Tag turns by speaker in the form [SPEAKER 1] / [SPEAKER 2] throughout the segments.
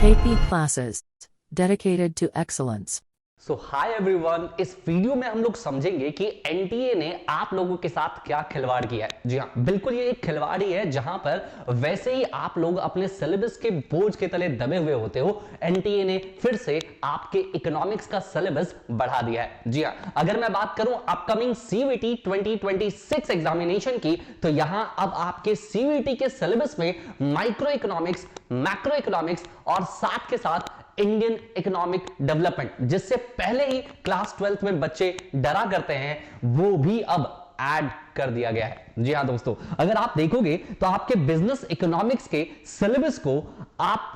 [SPEAKER 1] KP classes dedicated to excellence.
[SPEAKER 2] So hi everyone, इस video में हम लोग समझेंगे कि एनटीए ने आप लोगों के साथ क्या खिलवाड़ किया है। जी हाँ, बिल्कुल ये एक खिलवाड़ ही है, जहां पर वैसे ही आप लोग अपने सिलेबस के बोझ के तले दबे हुए होते हो, एनटीए ने फिर से आपके इकोनॉमिक्स का सिलेबस बढ़ा दिया है। जी हाँ, अगर मैं बात करूं अपकमिंग सीवीटी 2026 एग्जामिनेशन की, तो यहां अब आपके सीवीटी के सिलेबस में माइक्रो इकोनॉमिक्स, मैक्रो इकोनॉमिक्स और साथ के साथ इंडियन इकोनॉमिक डेवलपमेंट, जिससे पहले ही क्लास 12th में बच्चे डरा करते हैं, वो भी अब ऐड कर दिया गया है। जी हां दोस्तों, अगर आप देखोगे तो आपके बिजनेस इकोनॉमिक्स के सिलेबस को आप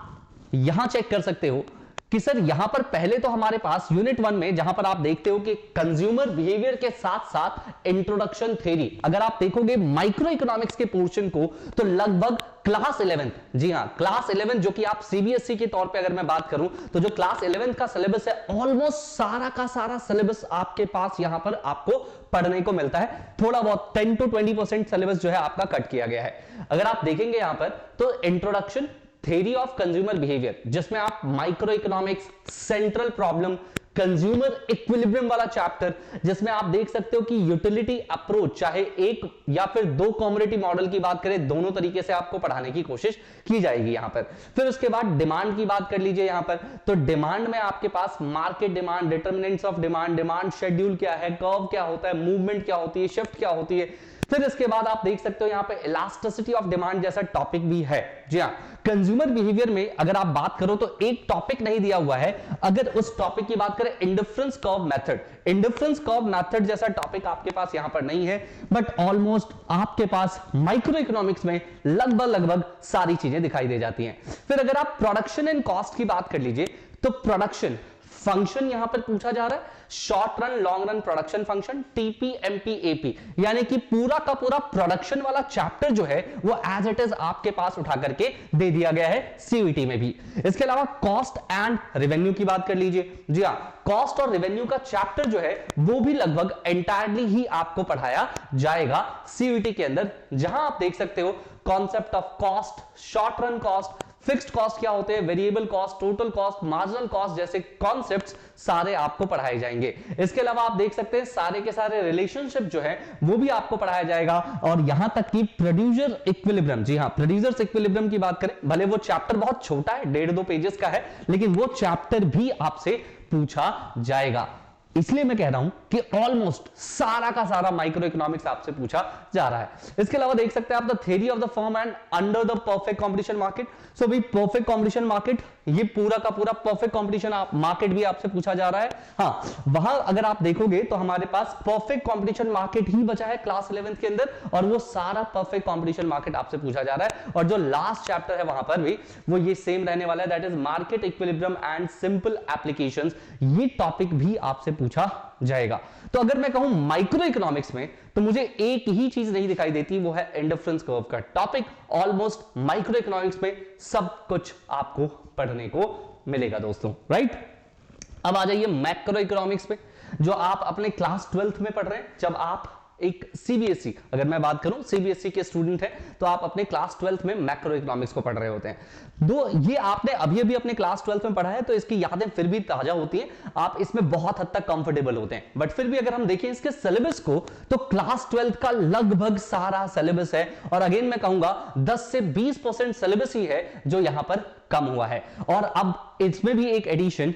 [SPEAKER 2] यहां चेक कर सकते हो कि सर यहां पर पहले तो हमारे पास यूनिट 1 में, जहां पर आप देखते हो कि कंज्यूमर बिहेवियर के साथ साथ इंट्रोडक्शन थ्योरी, अगर आप देखोगे माइक्रो इकोनॉमिक्स के पोर्शन को, तो लगभग क्लास 11, जी हां क्लास 11, जो कि आप सीबीएसई के तौर पे अगर मैं बात करूं, तो जो क्लास 11 का सिलेबस है, ऑलमोस्ट सारा का सारा सिलेबस आपके पास यहां पर आपको पढ़ने को मिलता है। थोड़ा बहुत 10 to 20% सिलेबस जो है आपका कट किया गया है। अगर आप देखेंगे यहां पर, तो introduction, theory of consumer behaviour, जिसमें आप micro economics, central problem, consumer equilibrium वाला चैप्टर, जिसमें आप देख सकते हो कि यूटिलिटी अप्रोच, चाहे एक या फिर दो कम्युनिटी मॉडल की बात करें, दोनों तरीके से आपको पढ़ाने की कोशिश की जाएगी यहां पर। फिर उसके बाद डिमांड की बात कर लीजिए यहां पर, तो डिमांड में आपके पास market demand, determinants of demand, demand schedule क्या है, कर्व क्या होता है, मूवमेंट क्या होती है, शिफ्ट क्या होती है। फिर इसके बाद आप देख सकते हो यहां पे इलास्टिसिटी ऑफ डिमांड जैसा टॉपिक भी है। जी हां, कंज्यूमर बिहेवियर में अगर आप बात करो तो एक टॉपिक नहीं दिया हुआ है। अगर उस टॉपिक की बात करें, indifference curve method, indifference curve method जैसा टॉपिक आपके पास यहां पर नहीं है, बट ऑलमोस्ट आपके पास माइक्रो इकोनॉमिक्स में लगभग सारी चीजें दिखाई दे जाती हैं। फिर अगर आप प्रोडक्शन एंड कॉस्ट की बात कर लीजिए, तो प्रोडक्शन फंक्शन यहां पर पूछा जा रहा है, short run, long run production function, TP, MP, AP, यानी कि पूरा का पूरा प्रोडक्शन वाला चैप्टर जो है वो एज इट इज आपके पास उठा करके दे दिया गया है सीयूईटी में भी। इसके अलावा कॉस्ट एंड रेवेन्यू की बात कर लीजिए। जी हां, कॉस्ट और रेवेन्यू का चैप्टर जो है वो भी लगभग एंटायरली ही आपको पढ़ाया जाएगा सीयूईटी के अंदर, जहां आप देख सकते हो concept of cost, short run cost, fixed cost क्या होते हैं, variable cost, total cost, marginal cost जैसे कॉन्सेप्ट्स सारे आपको पढ़ाए जाएंगे। इसके अलावा आप देख सकते हैं सारे के सारे रिलेशनशिप जो है वो भी आपको पढ़ाया जाएगा, और यहां तक कि प्रोड्यूसर इक्विलिब्रियम, जी हां प्रोड्यूसर इक्विलिब्रियम की बात करें, भले वो चैप्टर बहुत छोटा है, 1.5-2 पेजेस का है, लेकिन वो चैप्टर भी आपसे पूछा जाएगा। इसलिए मैं कह रहा हूं कि ऑलमोस्ट सारा का सारा माइक्रो इकोनॉमिक्स आपसे पूछा जा रहा है। इसके अलावा देख सकते हैं आप the theory of the firm and under the perfect competition market. So भाई परफेक्ट कंपटीशन मार्केट, ये पूरा का पूरा परफेक्ट कंपटीशन मार्केट भी आपसे पूछा जा रहा है। हां, वहां अगर आप देखोगे तो हमारे पास परफेक्ट कंपटीशन मार्केट ही बचा है क्लास 11th के अंदर, और वो सारा परफेक्ट कंपटीशन मार्केट आपसे पूछा जा रहा है। और जो लास्ट चैप्टर है वहां पर भी वो ये सेम रहने वाला है, that is market equilibrium and simple applications. ये टॉपिक भी आपसे पूछा जाएगा। तो अगर मैं कहूं माइक्रो इकोनॉमिक्स में, तो मुझे एक ही चीज नहीं दिखाई देती, वो है इंडिफरेंस कर्व का टॉपिक। ऑलमोस्ट माइक्रो इकोनॉमिक्स में सब कुछ आपको पढ़ने को मिलेगा दोस्तों, राइट। अब आ जाइए मैक्रो इकोनॉमिक्स पे, जो आप अपने क्लास 12th में पढ़ रहे हैं। जब आप एक सीबीएसई, अगर मैं बात करूं सीबीएसई के स्टूडेंट है, तो आप अपने क्लास 12th में मैक्रो इकोनॉमिक्स को पढ़ रहे होते हैं। दो ये आपने अभी अभी अपने क्लास 12th में पढ़ा है, तो इसकी यादें फिर भी ताजा होती हैं, आप इसमें बहुत हद तक कंफर्टेबल होते हैं। बट फिर भी अगर हम देखें इसके सिलेबस को, तो क्लास 12th का लगभग सारा सिलेबस है, और अगेन मैं कहूंगा 10 से 20% सिलेबस ही है जो यहां पर कम हुआ है। और अब इसमें भी एक एडिशन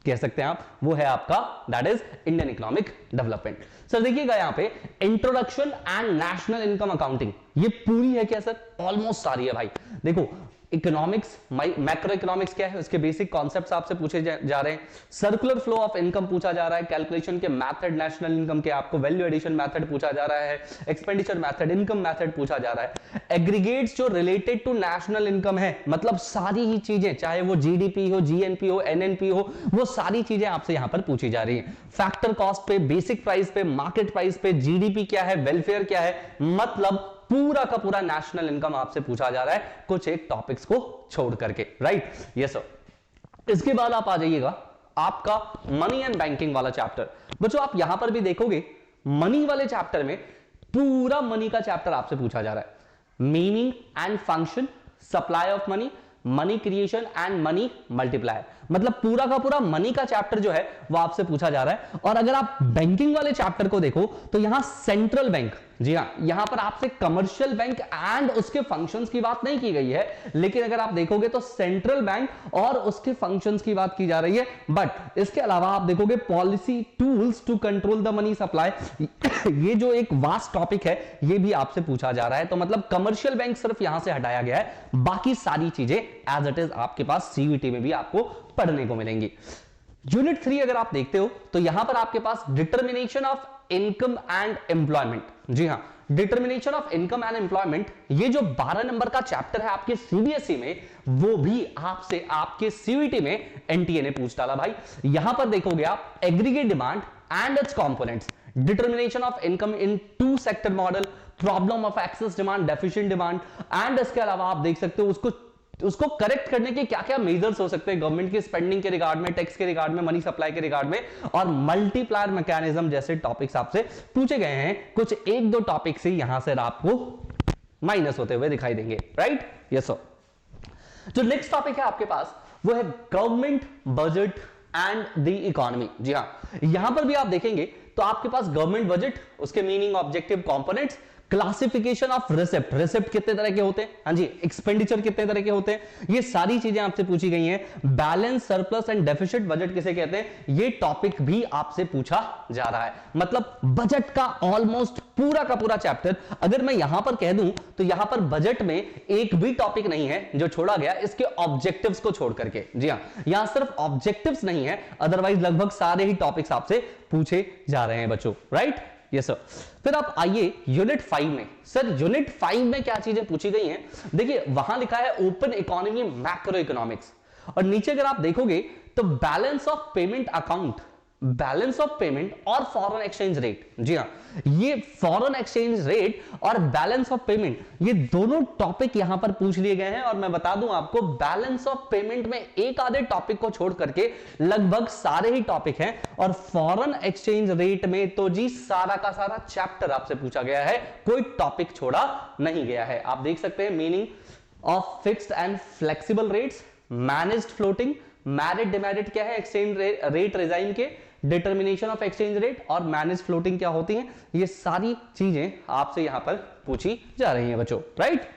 [SPEAKER 2] कह सकते हैं आप, वो है आपका that is Indian economic development. Sir देखिएगा यहां पे introduction and national income accounting, ये पूरी है क्या सर? ऑलमोस्ट सारी है भाई। देखो इकोनॉमिक्स, मैक्रो इकोनॉमिक्स क्या है, उसके बेसिक कॉन्सेप्ट्स आपसे पूछे जा रहे हैं। सर्कुलर फ्लो ऑफ इनकम पूछा जा रहा है, कैलकुलेशन के मेथड नेशनल इनकम के आपको वैल्यू एडिशन मेथड पूछा जा रहा है, एक्सपेंडिचर मेथड, इनकम मेथड पूछा जा रहा है। एग्रीगेट्स जो रिलेटेड टू नेशनल इनकम है, मतलब सारी ही चीजें, चाहे वो जीडीपी हो, जीएनपी हो, एनएनपी हो, वो सारी चीजें आपसे यहां पर पूछी जा रही है। फैक्टर कॉस्ट पे, बेसिक प्राइस पे, मार्केट प्राइस पे, जीडीपी क्या है, वेलफेयर क्या है, मतलब पूरा का पूरा नेशनल इनकम आपसे पूछा जा रहा है, कुछ एक टॉपिक्स को छोड़ करके, राइट। Yes sir. इसके बाद आप आ जाइएगा आपका मनी एंड बैंकिंग वाला चैप्टर। बच्चों आप यहां पर भी देखोगे मनी वाले चैप्टर में पूरा मनी का चैप्टर आपसे पूछा जा रहा है। Meaning and function, supply of money, money creation and money multiplier. मतलब पूरा का पूरा मनी का चैप्टर जो है वो आपसे पूछा जा रहा है। और अगर आप बैंकिंग वाले चैप्टर को देखो तो यहां सेंट्रल बैंक, जी हां, यहां पर आपसे कमर्शियल बैंक एंड उसके फंक्शंस की बात नहीं की गई है, लेकिन अगर आप देखोगे तो सेंट्रल बैंक और उसके फंक्शंस की बात की जा रही है। बट इसके अलावा आप देखोगे policy tools to control the money supply, ये जो एक वास्ट टॉपिक है ये भी आपसे पूछा जा रहा है। तो मतलब कमर्शियल बैंक सिर्फ यहां से हटाया गया है, बाकी सारी चीजें एज इट इज आपके पास सीयूईटी में भी आपको पढ़ने को मिलेंगी। यूनिट 3 अगर आप देखते हो तो यहां पर आपके पास determination of income and employment, जी हां, determination of income and employment, ये जो 12 नंबर का चैप्टर है आपके सीबीएसई में, वो भी आपसे आपके सीयूईटी में एनटीए ने पूछ डाला भाई। यहां पर देखोगे आप aggregate demand and its components, determination of income in two sector model, problem of excess demand, deficient demand, and इसके अलावा आप देख सकते हो उसको करेक्ट करने के क्या क्या मेजर्स हो सकते हैं गवर्नमेंट की स्पेंडिंग के रिगार्ड में, टैक्स के रिगार्ड में, मनी सप्लाई के रिगार्ड में, और मल्टीप्लायर मैकेनिज्म जैसे टॉपिक्स आपसे पूछे गए हैं। कुछ एक दो टॉपिक से यहां से आपको माइनस होते हुए दिखाई देंगे, राइट? Yes sir. जो नेक्स्ट टॉपिक है आपके पास वो है government budget and the economy. जी हां, यहां पर भी आप देखेंगे तो आपके पास गवर्नमेंट बजट, उसके meaning, objective, components, classification of receipt, receipt कितने तरह के होते हैं, हाँ जी, एक्सपेंडिचर कितने तरह के होते हैं, ये सारी चीजें आपसे पूछी गई हैं। Balance, surplus and deficit budget किसे कहते हैं, ये टॉपिक भी आपसे पूछा जा रहा है। मतलब बजट का ऑलमोस्ट पूरा का पूरा चैप्टर, अगर मैं यहां पर कह दूं तो यहां पर बजट में एक भी टॉपिक नहीं है जो छोड़ा गया इसके ऑब्जेक्टिव्स को छोड़ करके। जी हां, यहां सिर्फ ऑब्जेक्टिव्स नहीं है, अदरवाइज लगभग सारे ही टॉपिक्स आपसे पूछे जा रहे हैं बच्चों, राइट? Yes sir. फिर आप आइए यूनिट 5 में। सर यूनिट 5 में क्या चीजें पूछी गई हैं? देखिए वहां लिखा है ओपन इकोनॉमी, मैक्रो इकोनॉमिक्स, और नीचे अगर आप देखोगे तो balance of payment account, balance of payment और फॉरेन एक्सचेंज रेट। जी हां, ये फॉरेन एक्सचेंज रेट और बैलेंस ऑफ पेमेंट, ये दोनों टॉपिक यहां पर पूछ लिए गए हैं। और मैं बता दूं आपको, बैलेंस ऑफ पेमेंट में एक आधे टॉपिक को छोड़ करके लगभग सारे ही टॉपिक हैं, और फॉरेन एक्सचेंज रेट में तो जी सारा का सारा चैप्टर आपसे पूछा गया है, कोई टॉपिक छोड़ा नहीं गया है। आप देख सकते हैं meaning of fixed and flexible rates, managed floating, merit demerit क्या है, एक्सचेंज रेट रिजाइन के, डिटर्मिनेशन ऑफ एक्सचेंज रेट और मैनेज फ्लोटिंग क्या होती हैं, ये सारी चीजें आपसे यहां पर पूछी जा रही हैं बच्चों, राइट?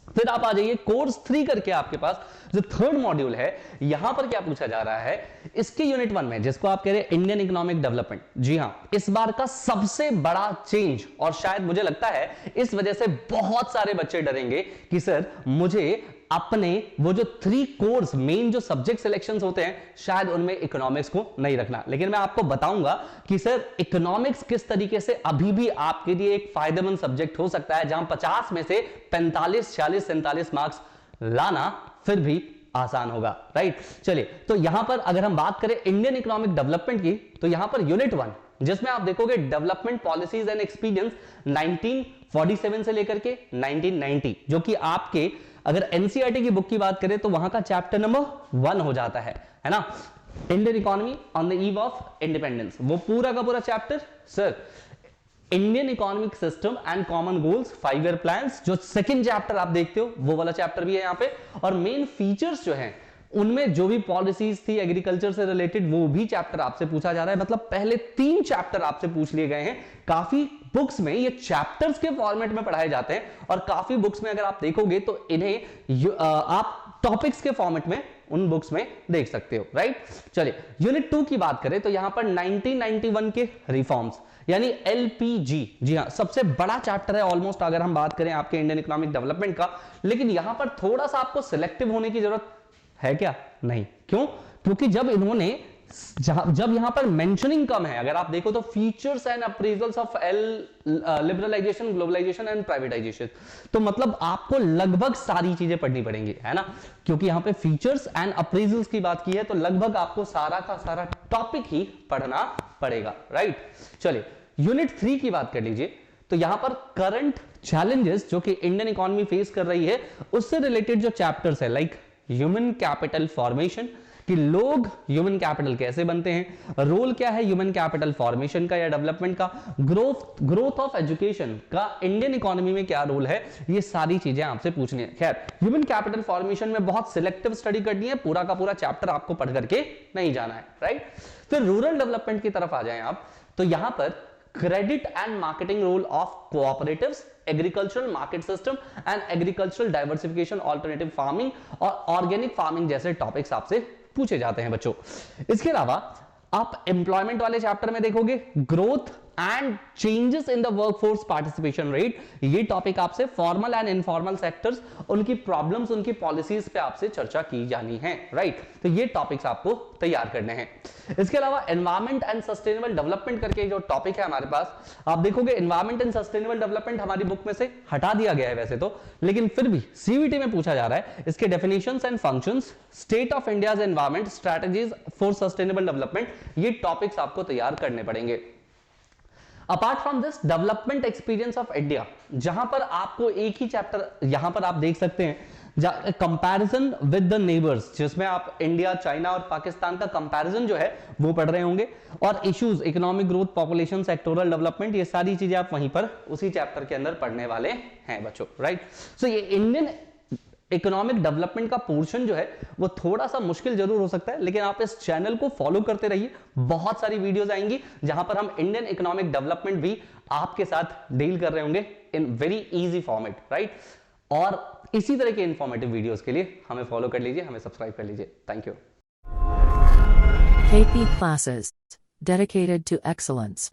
[SPEAKER 2] फिर आप आ जाइए कोर्स 3 करके, आपके पास जो थर्ड मॉड्यूल है, यहां पर क्या पूछा जा रहा है इसके यूनिट 1 में, जिसको आप कह रहे हैं इंडियन इकोनॉमिक डेवलपमेंट। जी हां, इस बार का सबसे बड़ा चेंज, और शायद मुझे लगता है इस वजह से बहुत सारे बच्चे डरेंगे कि सर मुझे अपने वो जो 3 कोर्स मेन जो सब्जेक्ट सिलेक्शंस होते हैं, शायद उनमें इकोनॉमिक्स को नहीं रखना। लेकिन मैं आपको बताऊंगा कि सर इकोनॉमिक्स किस तरीके से अभी भी आपके लिए एक फायदेमंद सब्जेक्ट हो सकता है, जहां 50 में से 45, 46, 47 मार्क्स लाना फिर भी आसान होगा, राइट? चलिए, तो यहां पर अगर हम बात करें इंडियन इकोनॉमिक डेवलपमेंट की, तो यहां पर यूनिट 1, जिसमें आप देखोगे डेवलपमेंट पॉलिसीज एंड एक्सपीरियंस 1947 से लेकर के 1990, जो कि आपके अगर एनसीईआरटी की बुक की बात करें तो वहां का चैप्टर नंबर 1 हो जाता है ना, Indian economy on the eve of independence. वो पूरा का पूरा chapter sir Indian economic system and common goals 5 year plans, जो सेकंड चैप्टर आप देखते हो वो वाला चैप्टर भी है यहाँ पे। और मेन फीचर्स जो हैं उनमें जो भी पॉलिसीज थी एग्रीकल्चर से रिलेटेड, वो भी चैप्टर आपसे पूछा जा रहा है। मतलब पहले 3 चैप्टर आपसे पूछ लिए गए हैं। काफी बुक्स में ये चैप्टर्स के फॉर्मेट में पढ़ाए जाते हैं, और काफी बुक्स में अगर आप देखोगे तो इन्हें आप टॉपिक्स के फॉर्मेट में उन बुक्स में देख सकते हो, राइट? चलिए, यूनिट 2 की बात करें तो यहां पर 1991 के रिफॉर्म्स यानी एलपीजी, जी हां, सबसे बड़ा चैप्टर है ऑलमोस्ट अगर हम बात करें आपके इंडियन इकोनॉमिक डेवलपमेंट का। लेकिन यहां पर थोड़ा सा आपको सिलेक्टिव होने की जरूरत है क्या? नहीं। क्यों? क्योंकि जब यहां पर मेंशनिंग कम है, अगर आप देखो तो features and appraisals of liberalisation, globalisation and privatisation, तो मतलब आपको लगभग सारी चीजें पढ़नी पड़ेंगी, है ना? क्योंकि यहां पे फीचर्स एंड अप्रेजल्स की बात की है, तो लगभग आपको सारा का सारा टॉपिक ही पढ़ना पड़ेगा, राइट? चलिए, यूनिट 3 की बात कर लीजिए। तो यहां पर करंट चैलेंजेस जो कि इंडियन इकोनॉमी फेस कर रही है, उससे रिलेटेड जो चैप्टर्स है, लाइक ह्यूमन कैपिटल फॉर्मेशन, कि लोग ह्यूमन कैपिटल कैसे बनते हैं, रोल क्या है ह्यूमन कैपिटल फॉर्मेशन का या डेवलपमेंट का, ग्रोथ ऑफ एजुकेशन का इंडियन इकोनॉमी में क्या रोल है, ये सारी चीजें आपसे पूछनी है। खैर, ह्यूमन कैपिटल फॉर्मेशन में बहुत सिलेक्टिव स्टडी करनी है, पूरा का पूरा चैप्टर आपको पढ़ करके नहीं जाना है, राइट। फिर रूरल डेवलपमेंट की तरफ आ जाएं आप, तो यहां पर credit and marketing role of cooperatives, agricultural market system and agricultural diversification, alternative farming और ऑर्गेनिक फार्मिंग जैसे टॉपिक्स आपसे पूछे जाते हैं बच्चों। इसके अलावा आप एम्प्लॉयमेंट वाले चैप्टर में देखोगे growth and changes in the workforce participation rate, ये टॉपिक आपसे फॉर्मल एंड इनफॉर्मल सेक्टर्स, उनकी प्रॉब्लम्स, उनकी पॉलिसीज पे आपसे चर्चा की जानी है, राइट। तो ये टॉपिक्स आपको तैयार करने हैं। इसके अलावा एनवायरमेंट एंड सस्टेनेबल डेवलपमेंट करके जो टॉपिक है हमारे पास, आप देखोगे एनवायरमेंट एंड सस्टेनेबल डेवलपमेंट हमारी बुक में से हटा दिया गया है वैसे तो, लेकिन फिर भी सीवीटी में पूछा जा रहा है। इसके definitions and functions, state of India's environment, strategies for sustainable development, ये टॉपिक्स आपको तैयार करने पड़ेंगे। Apart from this development experience of India, जहां पर आपको एक ही चैप्टर यहां पर आप देख सकते हैं कंपैरिजन विद द नेबर्स, जिसमें आप इंडिया, चाइना और पाकिस्तान का कंपैरिजन जो है वो पढ़ रहे होंगे, और issues economic growth, population, sectoral development, ये सारी चीजें आप वहीं पर उसी चैप्टर के अंदर पढ़ने वाले हैं बच्चों, राइट। सो ये इंडियन इकोनॉमिक डेवलपमेंट का पोर्शन जो है वो थोड़ा सा मुश्किल जरूर हो सकता है, लेकिन आप इस चैनल को फॉलो करते रहिए, बहुत सारी वीडियोस आएंगी जहां पर हम इंडियन इकोनॉमिक डेवलपमेंट भी आपके साथ डील कर रहे होंगे in very easy format, right. और इसी तरह के इंफॉर्मेटिव वीडियोस के लिए हमें फॉलो कर लीजिए, हमें सब्सक्राइब कर लीजिए। Thank you.
[SPEAKER 1] KP classes dedicated to excellence.